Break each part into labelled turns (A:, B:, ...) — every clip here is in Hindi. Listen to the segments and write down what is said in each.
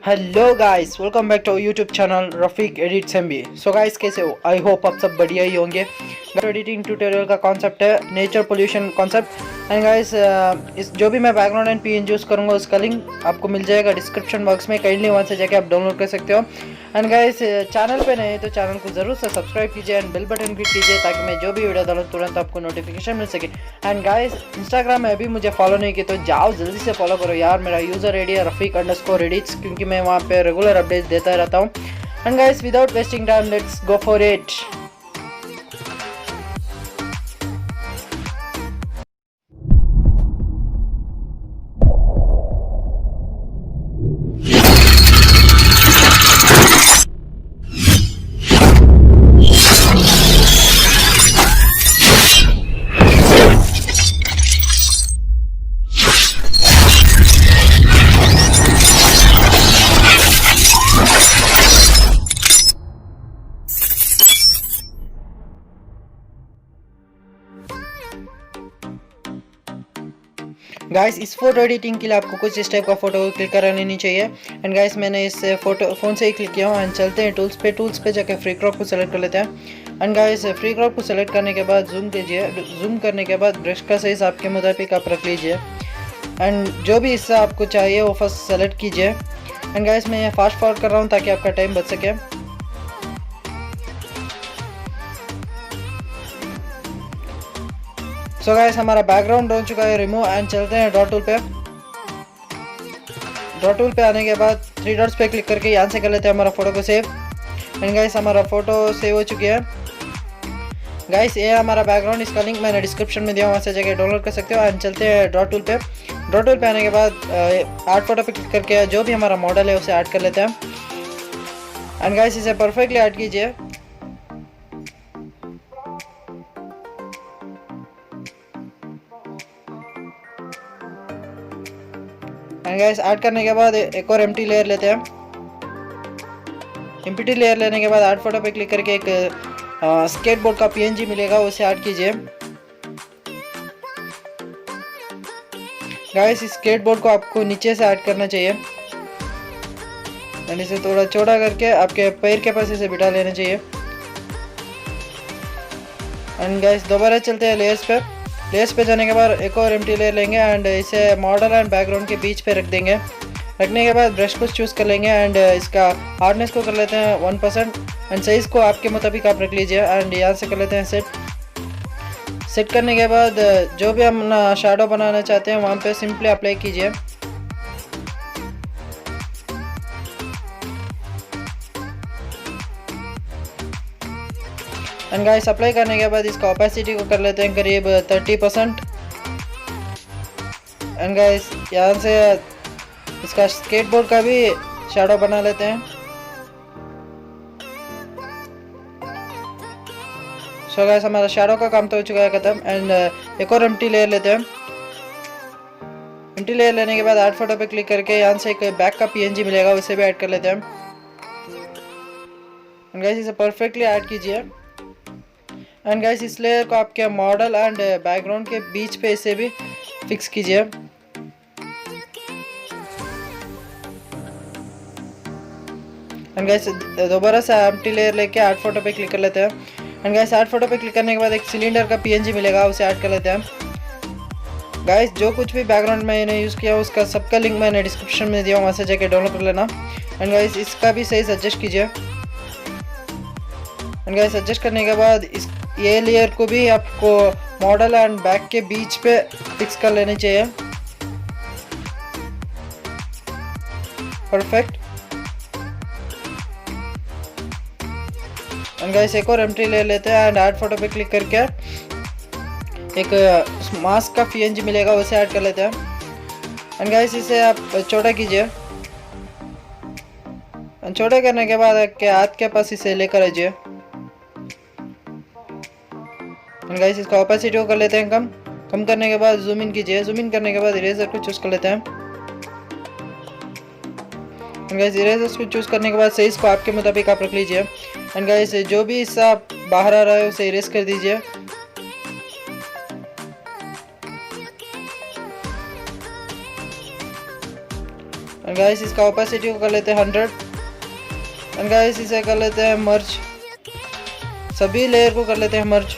A: Hello guys, welcome back to YouTube channel Rafiq edits MB. So guys, कैसे हो? आई होप आप सब बढ़िया ही होंगे। एडिटिंग ट्यूटोरियल का कॉन्सेप्ट है nature pollution concept. And guys, इस जो भी मैं बैकग्राउंड एंड पीएनजी यूज़ करूँगा उसका लिंक आपको मिल जाएगा डिस्क्रिप्शन बॉक्स में। काइंडली वहाँ से जाके आप डाउनलोड कर सकते हो। एंड गाइस, चैनल पे नए हैं तो चैनल को ज़रूर से सब्सक्राइब कीजिए एंड बेल बटन क्लिक कीजिए ताकि मैं जो भी वीडियो डालूँ तुरंत आपको नोटिफिकेशन मिल सके। एंड गाइस, इंस्टाग्राम में अभी मुझे फॉलो नहीं किया तो जाओ जल्दी से फॉलो करो यार। मेरा यूज़र आईडी है रफीक_एडिट्स, क्योंकि मैं वहाँ पे रेगुलर अपडेट्स देता रहता हूँ। And guys, without wasting time let's go for it. Guys, इस फोटो एडिटिंग के लिए आपको कुछ इस टाइप का फोटो क्लिक करा लेनी चाहिए। एंड गाइस, मैंने इस फोटो फ़ोन से ही क्लिक किया हूँ। एंड चलते हैं टूल्स पे जाके फ्री क्रॉप को सेलेक्ट कर लेते हैं। एंड गाइस, फ्री क्रॉप को सेलेक्ट करने के बाद जूम कीजिए। जूम करने के बाद ब्रश का साइज आपके मुताबिक आप रख लीजिए। एंड जो भी हिस्सा आपको चाहिए वो फर्स्ट सेलेक्ट कीजिए। एंड गाइस, मैं फास्ट फॉरवर्ड कर रहा हूँ ताकि आपका टाइम बच सके। सो गाइस, हमारा बैकग्राउंड हो चुका है रिमूव। एंड चलते हैं ड्रॉ टूल पे। ड्रॉ टूल पे आने के बाद थ्री डॉट्स पे क्लिक करके यहाँ से कर लेते हैं हमारा फ़ोटो को सेव। एंड गाइस, हमारा फ़ोटो सेव हो चुकी है। गाइस, ये हमारा बैकग्राउंड, इसका लिंक मैंने डिस्क्रिप्शन में दिया, वहाँ से जाके डाउनलोड कर सकते हो। एंड चलते हैं ड्रॉ टूल पे। ड्रॉ टूल पे आने के बाद ऐड फोटो पे क्लिक करके जो भी हमारा मॉडल है उसे ऐड कर लेते हैं। एंड गाइस, इसे परफेक्टली ऐड कीजिए। एंड गाइस, ऐड करने के बाद एक और एम्प्टी लेयर लेते हैं। एम्प्टी लेयर लेने के बाद ऐड फोटो पे क्लिक करके एक स्केटबोर्ड का पीएनजी मिलेगा, उसे ऐड कीजिए। गाइस, इस स्केटबोर्ड को आपको नीचे से ऐड करना चाहिए। एंड इसे थोड़ा चौड़ा करके आपके पैर के पास इसे बिठा लेना चाहिए। एंड गाइस, दोबारा चलते हैं लेयर्स पे। लेयर्स पे जाने के बाद एक और एम्प्टी लेयर लेंगे एंड इसे मॉडल एंड बैकग्राउंड के बीच पे रख देंगे। रखने के बाद ब्रश को चूज़ कर लेंगे एंड इसका हार्डनेस को कर लेते हैं 1%। एंड साइज़ को आपके मुताबिक आप रख लीजिए। एंड यहाँ से कर लेते हैं सेट करने के बाद जो भी हम शैडो बनाना चाहते हैं वहाँ पे सिंपली अप्लाई कीजिए। एंड गाइस, अप्लाई करने के बाद इसका ओपेसिटी को कर लेते हैं करीब 30%। एंड गाइस, यहाँ से इसका स्केटबोर्ड का भी शैडो बना लेते हैं। सो गाइस, हमारा शैडो का काम तो हो चुका है खत्म। एंड एक और एम्प्टी लेयर लेते हैं। एम्प्टी लेयर लेने के बाद ऐड फोटो पे क्लिक करके यहाँ से एक बैक का पीएनजी मिलेगा, उसे भी ऐड कर लेते हैं। एंड गाइस, इसे परफेक्टली ऐड कीजिए। एंड गाइस, इस लेयर को आपके मॉडल एंड बैकग्राउंड के बीच पे इसे भी फिक्स कीजिए। एंड गाइस, दोबारा से एम्प्टी लेयर लेके ऐड फोटो पे क्लिक कर लेते हैं। एंड गाइस, ऐड फोटो पे क्लिक करने के बाद एक सिलेंडर का पीएनजी मिलेगा, उसे ऐड कर लेते हैं। गाइस, जो कुछ भी बैकग्राउंड मैंने यूज़ किया उसका सबका लिंक मैंने डिस्क्रिप्शन में दिया, वहाँ से जाके डाउनलोड कर लेना। एंड गाइस, इसका भी साइज एडजस्ट कीजिए। एंड गाइस, एडजस्ट करने के बाद ये लेयर को भी आपको मॉडल एंड बैक के बीच पे फिक्स कर लेनी चाहिए। परफेक्ट। एंड गाइस, एक और एम्प्टी ले लेते हैं एंड ऐड फोटो पे क्लिक करके एक मास्क का पीएनजी मिलेगा, उसे ऐड कर लेते हैं। एंड गाइस, इसे आप छोटा कीजिए। छोटा करने के बाद आपके हाथ के पास इसे लेकर आइए। एंड गाइस, इसका ओपेसिटी को कर लेते हैं कम करने के बाद जूम इन कीजिए। जूम इन करने के बाद इरेजर को चूज़ कर लेते हैं। एंड गाइस, इरेजर को चूज़ करने के बाद साइज को आपके मुताबिक आप रख लीजिए। एंड गाइस, जो भी हिस्सा बाहर आ रहा है उसे इरेज कर दीजिए। एंड गाइस इसका ओपेसिटी को कर लेते हैं 100 एंड गाइस इसे कर लेते हैं मर्ज, सभी लेयर को कर लेते हैं मर्ज।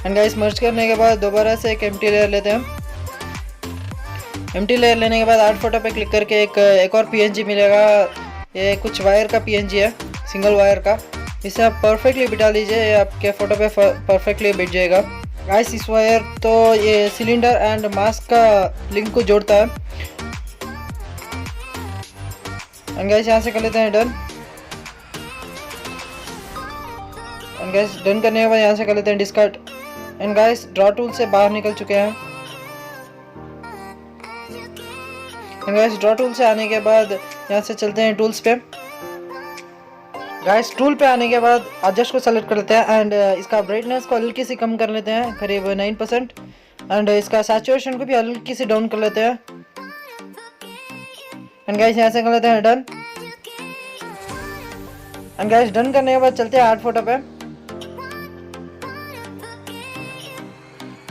A: एंड गाइस मर्ज करने के बाद दोबारा से एक एम्प्टी लेयर लेते हैं। एम्प्टी लेयर लेने के बाद आर्ट फोटो पे क्लिक करके एक और पीएनजी मिलेगा, ये कुछ वायर का पीएनजी है, सिंगल वायर का। इसे आप परफेक्टली बिठा लीजिए, ये आपके फोटो पे परफेक्टली बिठ जाएगा। गाइस इस वायर तो ये सिलेंडर एंड मास्क का लिंक को जोड़ता है। एंड गाइस यहाँ से कर लेते हैं डन। एंड गाइस डन करने के बाद यहाँ से कर लेते हैं discard. And guys draw tool से बाहर निकल चुके हैं। एंड गाइस ड्रॉ टूल से आने के बाद यहाँ से चलते हैं टूल्स पे। गाइस टूल पे आने के बाद एडजस्ट को सेलेक्ट कर लेते हैं एंड इसका ब्राइटनेस को हल्की सी कम कर लेते हैं, करीब 9%। एंड इसका सैचुरेशन को भी हल्की सी डाउन कर लेते हैं। एंड गाइस यहाँ से कर लेते हैं डन। एंड गाइस डन करने के बाद चलते हैं आर्ट फोटो पे।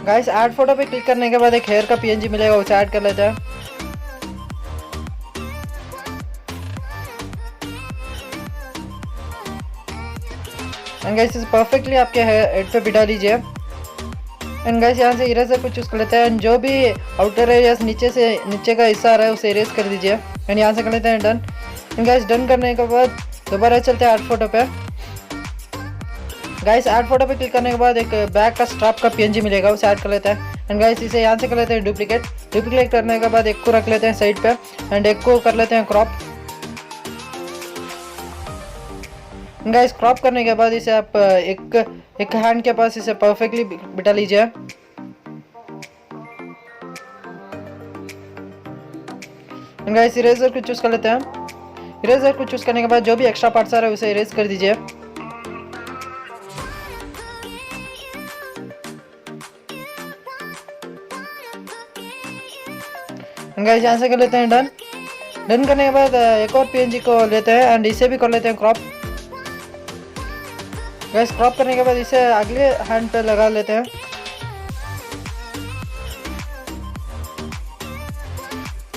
A: गाइस आर्ट फोटो पे क्लिक करने के बाद एक हेयर का पीएनजी मिलेगा, उसे ऐड कर लेते हैं। एंड गाइस इसे परफेक्टली आपके हेड पे बिठा लीजिए। एंड गाइस यहाँ से इरेजर को चूज कर लेते हैं। जो भी आउटर एरिया नीचे का हिस्सा आ रहा है उसे इरेज कर दीजिए। एंड यहाँ से कर लेते हैं डन। एंड गाइस डन करने के बाद दोबारा चलते हैं आर्ट फोटो पे। गाइस आर्ट फोटो पे क्लिक करने के बाद एक बैक का स्ट्रैप का पीएनजी मिलेगा, उसे ऐड कर लेते हैं। एंड गाइस इसे यहाँ से कर लेते हैं डुप्लीकेट करने के बाद एक को रख लेते हैं साइड पे एंड एक को कर लेते हैं क्रॉप। गाइस क्रॉप करने के बाद इसे आप एक हैंड के पास इसे परफेक्टली बिठा लीजिए। गाइस इरेजर को चूज कर लेते हैं। इरेजर को चूज करने के बाद जो भी एक्स्ट्रा पार्ट्स आ रहा है उसे इरेज कर दीजिए। गाइस यहाँ से कर लेते हैं डन। डन करने के बाद एक और पीएनजी को लेते हैं एंड इसे भी कर लेते हैं क्रॉप। गाइस क्रॉप करने के बाद इसे अगले हैंड पे लगा लेते हैं।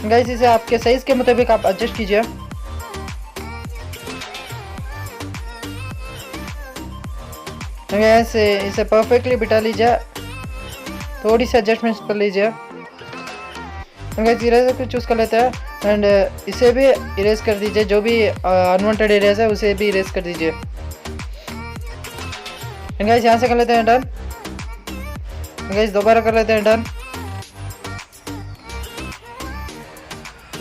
A: गाइस इसे आपके साइज के मुताबिक आप एडजस्ट कीजिए। गाइस इसे परफेक्टली बिठा लीजिए, थोड़ी सी एडजस्टमेंट कर लीजिए। गाइस इरेजर को चूज कर लेते हैं एंड इसे भी इरेज कर दीजिए, जो भी अनवांटेड एरियाज है उसे भी इरेज कर दीजिए। गाइस यहाँ से कर लेते हैं डन। गाइस दोबारा कर लेते हैं डन।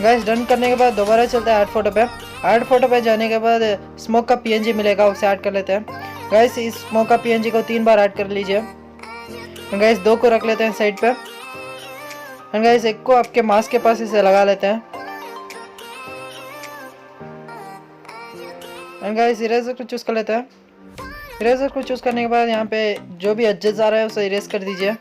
A: गाइस डन करने के बाद दोबारा चलते हैं आर्ट फोटो पे। आर्ट फोटो पे जाने के बाद स्मोक का पीएनजी मिलेगा, उसे ऐड कर लेते हैं। गाइस इस स्मोक का पीएनजी को 3 बार ऐड कर लीजिए। गाइस 2 को रख लेते हैं साइड पे। एंड गाइस एक को आपके मास्क के पास इसे लगा लेते हैं। एंड गाइस इरेजर को चूज कर लेते हैं। इरेजर को चूज करने के बाद यहाँ पे जो भी एडजस्ट आ रहा है उसे इरेज कर दीजिए।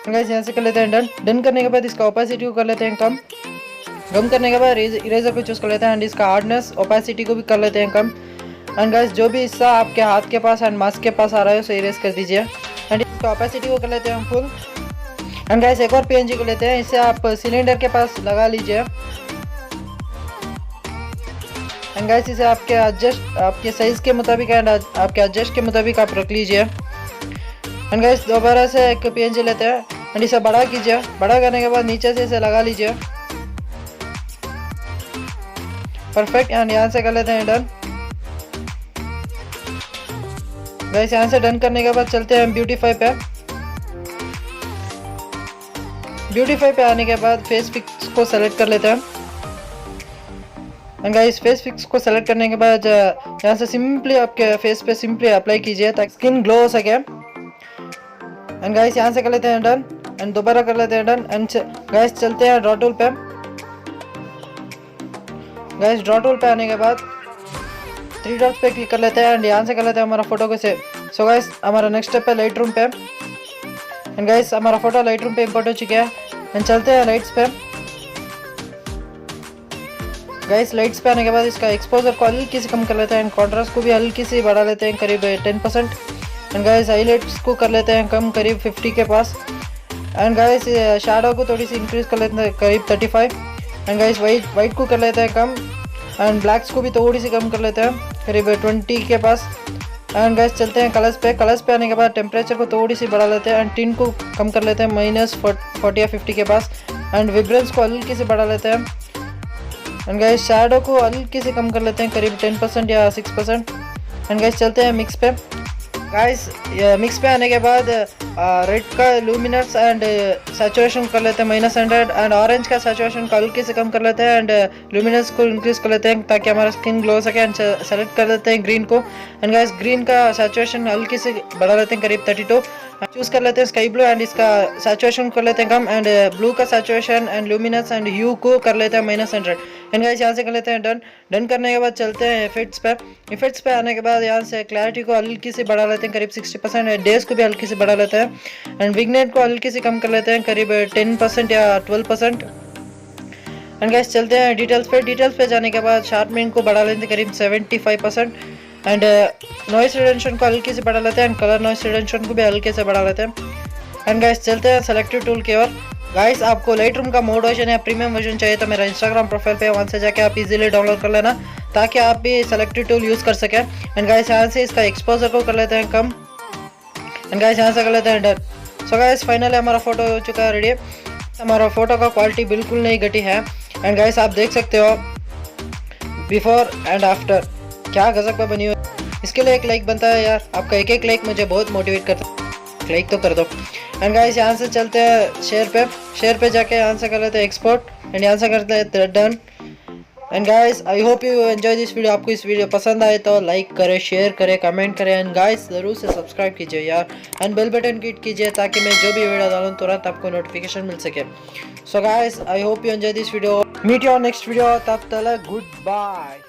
A: गाइस यहाँ से कर लेते हैं डन। डन करने के बाद इसका ओपेसिटी को कर लेते हैं कम करने के बाद इरेजर को चूज कर लेते हैं एंड इसका हार्डनेस ओपेसिटी को भी कर लेते हैं कम। एंड गाइस जो भी हिस्सा आपके हाथ के पास एंड मास्क के पास आ रहा है उसे इरेज कर दीजिए एंड इसका ओपेसिटी को कर लेते हैं हम फुल। एंड गाइस एक और पीएनजी को लेते हैं, इसे आप सिलेंडर के पास लगा लीजिए। एंड गाइस इसे आपके साइज के मुताबिक एंड आपके एडजस्ट के मुताबिक आप रख लीजिए। एंड गाइस दोबारा से एक पीएनजी लेते हैं एंड इसे बड़ा कीजिए। बड़ा करने के बाद नीचे से इसे लगा लीजिए, परफेक्ट। एंड यहाँ से कर लेते हैं डन। गाइस यहाँ से डन करने के बाद चलते हैं ब्यूटीफाई पे। ब्यूटीफाई पे आने के बाद फेस फिक्स को सेलेक्ट कर लेते हैं। एंड गाइस फेस फिक्स को सेलेक्ट करने के बाद यहाँ से सिंपली आपके फेस पे सिंपली अप्लाई कीजिए ताकि स्किन ग्लो हो सके। एंड गाइस यहाँ से कर लेते हैं डन एंड दोबारा कर लेते हैं डन। एंड गाइस चलते हैं ड्रॉ टूल पे। गाइस ड्रॉ टूल पे आने के बाद 3 डॉट्स पे क्लिक कर लेते हैं एंड यहाँ से कर लेते हैं हमारा फोटो को सेव। सो गाइस हमारा नेक्स्ट स्टेप है लाइट रूम पे। एंड गाइस हमारा फोटो लाइट रूम पे इंपोर्ट हो चुका है। एंड चलते हैं लाइट्स पे। गाइस लाइट्स पे आने के बाद इसका एक्सपोजर को हल्की से कम कर लेते हैं एंड कॉन्ट्रास्ट को भी हल्की से बढ़ा लेते हैं, करीब 10%। एंड गाइस हाईलाइट्स को कर लेते हैं कम करीब 50 के पास। एंड गाइस शैडो को थोड़ी सी इंक्रीज कर लेते हैं करीब 35। एंड गाइस वाइट को कर लेते हैं कम। एंड ब्लैक्स को भी थोड़ी सी कम कर लेते हैं करीब 20 के पास। एंड गाइस चलते हैं कलर्स पे आने के बाद टेम्परेचर को थोड़ी सी बढ़ा लेते हैं एंड टिन को कम कर लेते हैं -40 या 50 के पास। एंड विब्रेंस को हल्की से बढ़ा लेते हैं। एंड गाइस शैडो को हल्की से कम कर लेते हैं करीब 10% या 6%। एंड गाइस चलते हैं मिक्स पे। गाइस मिक्स पे आने के बाद रेड का लूमिनस एंड सैचुरेशन कर लेते हैं -100 एंड ऑरेंज का सैचुरेशन को हल्के से कम कर लेते हैं एंड लूमिनस को इंक्रीज कर लेते हैं ताकि हमारा स्किन ग्लो सके। एंड सेलेक्ट कर लेते हैं ग्रीन को। एंड गाइस ग्रीन का सैचुरेशन हल्के से बढ़ा लेते हैं करीब 32। चूज कर लेते हैं स्काई ब्लू एंड इसका सैचुरेशन कर लेते हैं कम। एंड ब्लू का सैचुरेशन एंड लूमिनस एंड ह्यू को कर लेते हैं -100। एंड गाइस यहाँ से कर लेते हैं डन करने के बाद चलते हैं इफेक्ट्स पे आने के बाद यहाँ से क्लैरिटी को हल्की से बढ़ा लेते हैं करीब 60%। डेज को भी हल्की से बढ़ा लेते हैं एंड विग्नेट को हल्की से कम कर लेते हैं करीब 10% या 12%। एंड गाइस चलते हैं डिटेल्स पे जाने के बाद शार्पनिंग को बढ़ा लेते हैं करीब 75% एंड नॉइस रिडक्शन को हल्के से बढ़ा लेते हैं एंड कलर नॉइस रिडक्शन को भी हल्के से बढ़ा लेते हैं। एंड गाइस चलते हैं सेलेक्टिव टूल की ओर। गाइस आपको लाइटरूम का मोड वर्जन या प्रीमियम वर्जन चाहिए तो मेरा इंस्टाग्राम प्रोफाइल पे वहाँ से जाके आप इजीली डाउनलोड कर लेना ताकि आप भी सेलेक्टिव टूल यूज़ कर सकें। एंड गाइस यहाँ से इसका एक्सपोजर को कर लेते हैं कम। एंड गाइस यहाँ से कर लेते हैं डन। सो गाइस फाइनली हमारा फोटो हो चुका है रेडी। हमारा फोटो का क्वालिटी बिल्कुल नहीं घटी है। एंड गाइस आप देख सकते हो बिफोर एंड आफ्टर क्या गजब का बनी हुई। इसके लिए एक लाइक बनता है यार, आपका एक लाइक मुझे बहुत मोटिवेट करता है, लाइक तो कर दो। एंड गाइस यहाँ से चलते हैं शेयर पे जाके यहाँ से कर लेते हैं एक्सपोर्ट एंड यहाँ से करते हैं done. And guys I hope you enjoy this video. आपको इस वीडियो पसंद आए तो लाइक करें, शेयर करें, कमेंट करें एंड गाइस ज़रूर से सब्सक्राइब कीजिए यार एंड बेल बटन क्लिक कीजिए ताकि मैं जो भी वीडियो डालूँ तुरंत आपको नोटिफिकेशन मिल सके। So guys I hope you enjoy this video. Meet you on next video, तब तक गुड बाय।